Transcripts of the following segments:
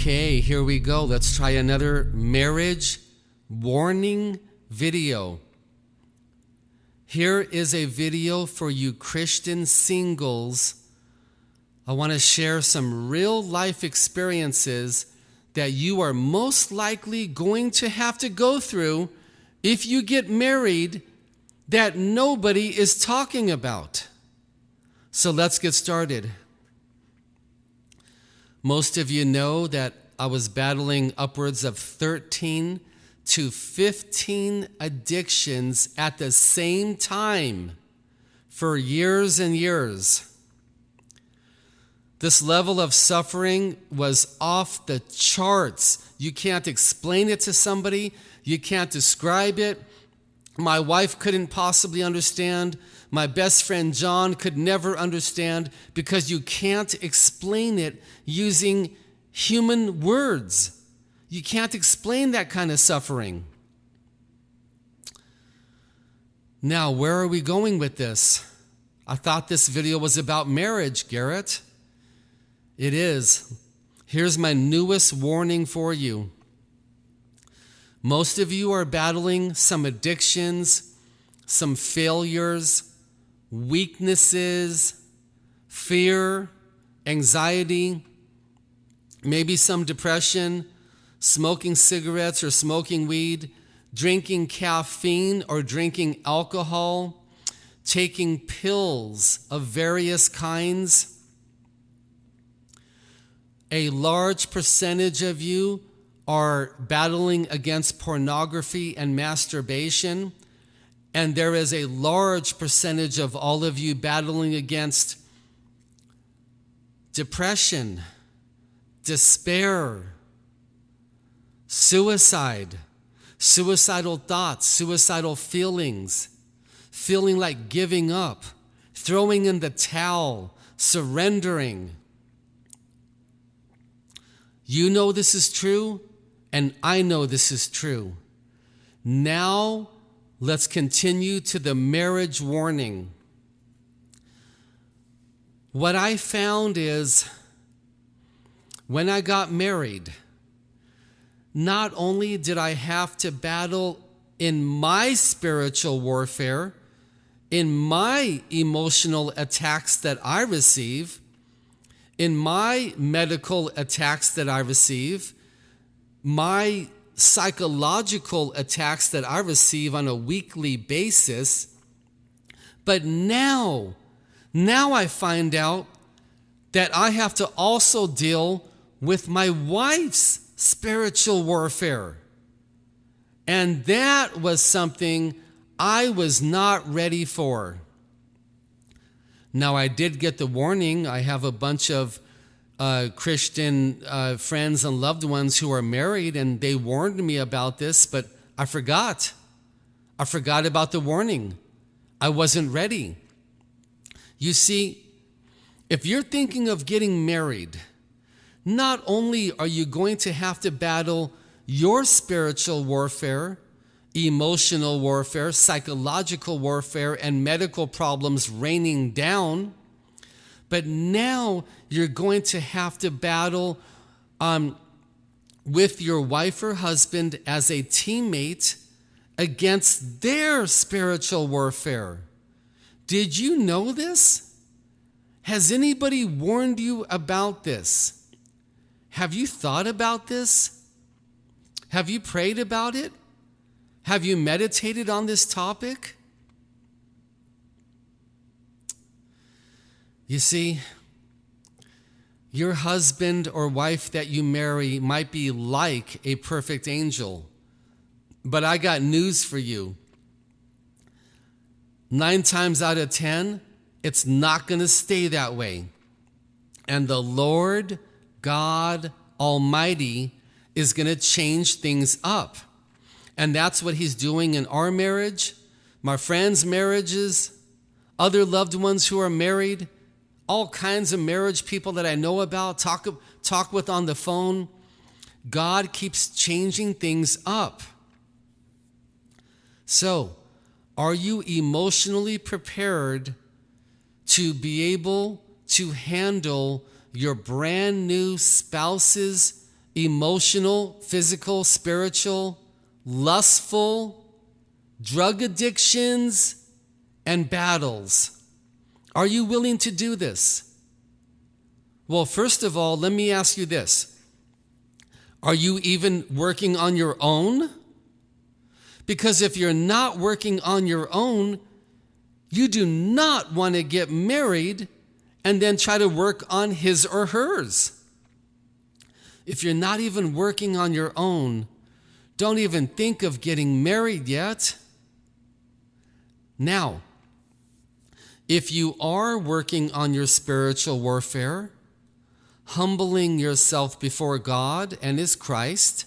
Okay, here we go. Let's try another marriage warning video. Here is a video for you Christian singles. I want to share some real life experiences that you are most likely going to have to go through if you get married that nobody is talking about. So let's get started. Most of you know that I was battling upwards of 13 to 15 addictions at the same time for years and years. This level of suffering was off the charts. You can't explain it to somebody. You can't describe it. My wife couldn't possibly understand. My best friend John could never understand because you can't explain it using human words. You can't explain that kind of suffering. Now, where are we going with this? I thought this video was about marriage, Garrett. It is. Here's my newest warning for you. Most of you are battling some addictions, some failures, weaknesses, fear, anxiety, maybe some depression, smoking cigarettes or smoking weed, drinking caffeine or drinking alcohol, taking pills of various kinds. A large percentage of you are battling against pornography and masturbation. And there is a large percentage of all of you battling against depression, despair, suicide, suicidal thoughts, suicidal feelings, feeling like giving up, throwing in the towel, surrendering. You know this is true, and I know this is true. Now, let's continue to the marriage warning. What I found is when I got married, not only did I have to battle in my spiritual warfare, in my emotional attacks that I receive, in my medical attacks that I receive, my psychological attacks that I receive on a weekly basis. But now I find out that I have to also deal with my wife's spiritual warfare. And that was something I was not ready for. Now, I did get the warning. I have a bunch of Christian friends and loved ones who are married, and they warned me about this, but I forgot. I forgot about the warning. I wasn't ready. You see, if you're thinking of getting married, not only are you going to have to battle your spiritual warfare, emotional warfare, psychological warfare, and medical problems raining down, but now you're going to have to battle with your wife or husband as a teammate against their spiritual warfare. Did you know this? Has anybody warned you about this? Have you thought about this? Have you prayed about it? Have you meditated on this topic? You see, your husband or wife that you marry might be like a perfect angel, but I got news for you. 9 times out of 10, it's not going to stay that way. And the Lord God Almighty is going to change things up. And that's what He's doing in our marriage, my friends' marriages, other loved ones who are married, all kinds of marriage people that I know about, talk with on the phone. God keeps changing things up. So, are you emotionally prepared to be able to handle your brand new spouse's emotional, physical, spiritual, lustful, drug addictions, and battles. Are you willing to do this? Well, first of all, let me ask you this. Are you even working on your own? Because if you're not working on your own, you do not want to get married and then try to work on his or hers. If you're not even working on your own, don't even think of getting married yet. Now, if you are working on your spiritual warfare, humbling yourself before God and His Christ,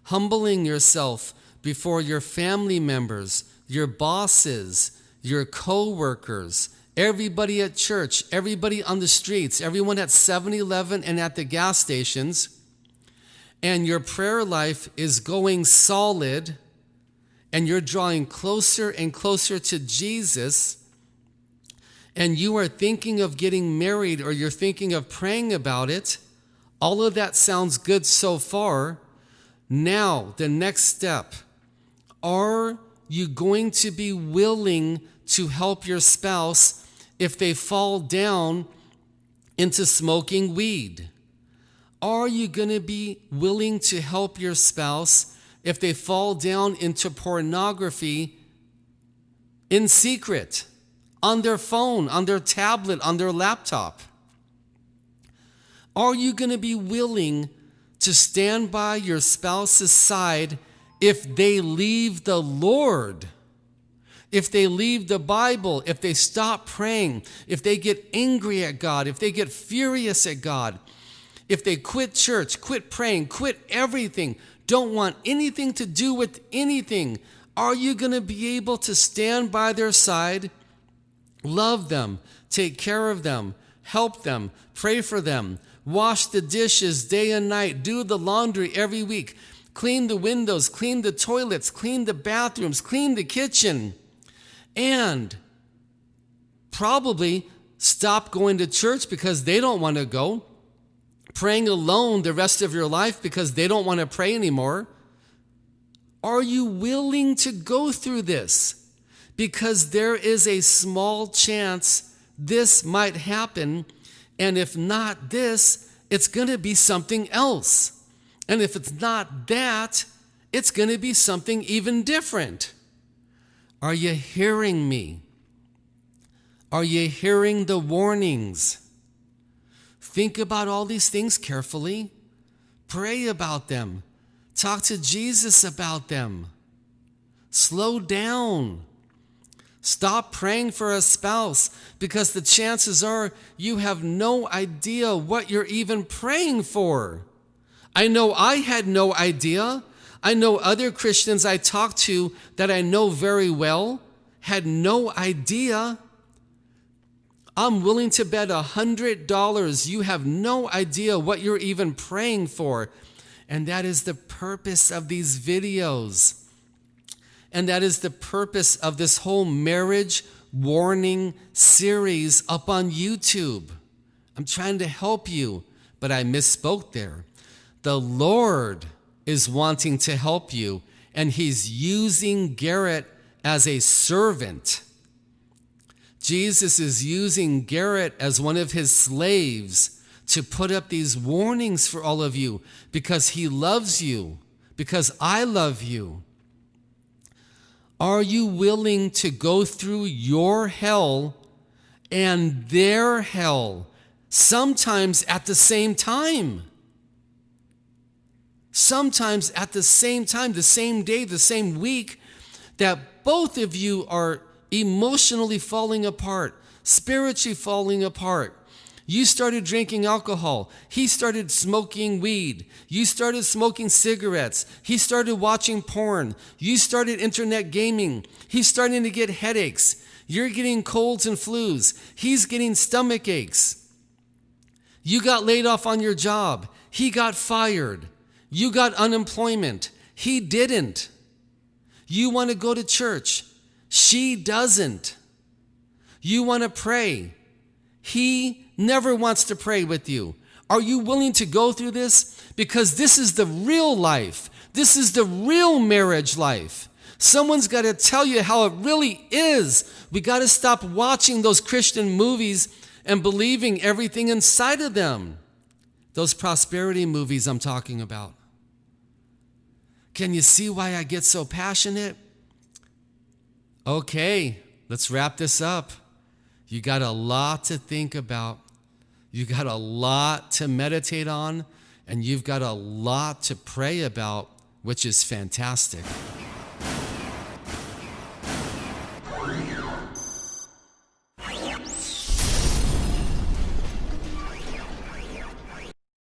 humbling yourself before your family members, your bosses, your co-workers, everybody at church, everybody on the streets, everyone at 7-Eleven and at the gas stations, and your prayer life is going solid, and you're drawing closer and closer to Jesus, and you are thinking of getting married or you're thinking of praying about it, all of that sounds good so far. Now, the next step, are you going to be willing to help your spouse if they fall down into smoking weed? Are you going to be willing to help your spouse if they fall down into pornography in secret, on their phone, on their tablet, on their laptop? Are you going to be willing to stand by your spouse's side if they leave the Lord? If they leave the Bible, if they stop praying, if they get angry at God, if they get furious at God, if they quit church, quit praying, quit everything, don't want anything to do with anything, are you going to be able to stand by their side, love them, take care of them, help them, pray for them, wash the dishes day and night, do the laundry every week, clean the windows, clean the toilets, clean the bathrooms, clean the kitchen, and probably stop going to church because they don't want to go, praying alone the rest of your life because they don't want to pray anymore? Are you willing to go through this? Because there is a small chance this might happen, and if not this, it's going to be something else. And if it's not that, it's going to be something even different. Are you hearing me? Are you hearing the warnings? Think about all these things carefully. Pray about them. Talk to Jesus about them. Slow down. Stop praying for a spouse because the chances are you have no idea what you're even praying for. I know I had no idea. I know other Christians I talked to that I know very well had no idea. I'm willing to bet $100 you have no idea what you're even praying for. And that is the purpose of these videos. And that is the purpose of this whole marriage warning series up on YouTube. I'm trying to help you, but I misspoke there. The Lord is wanting to help you, and He's using Garrett as a servant. Jesus is using Garrett as one of His slaves to put up these warnings for all of you because He loves you, because I love you. Are you willing to go through your hell and their hell, sometimes at the same time? Sometimes at the same time, the same day, the same week, that both of you are emotionally falling apart, spiritually falling apart. You started drinking alcohol. He started smoking weed. You started smoking cigarettes. He started watching porn. You started internet gaming. He's starting to get headaches. You're getting colds and flus. He's getting stomach aches. You got laid off on your job. He got fired. You got unemployment. He didn't. You want to go to church. She doesn't. You want to pray. He never wants to pray with you. Are you willing to go through this? Because this is the real life. This is the real marriage life. Someone's got to tell you how it really is. We got to stop watching those Christian movies and believing everything inside of them. Those prosperity movies I'm talking about. Can you see why I get so passionate? Okay, let's wrap this up. You got a lot to think about. You got a lot to meditate on, and you've got a lot to pray about, which is fantastic.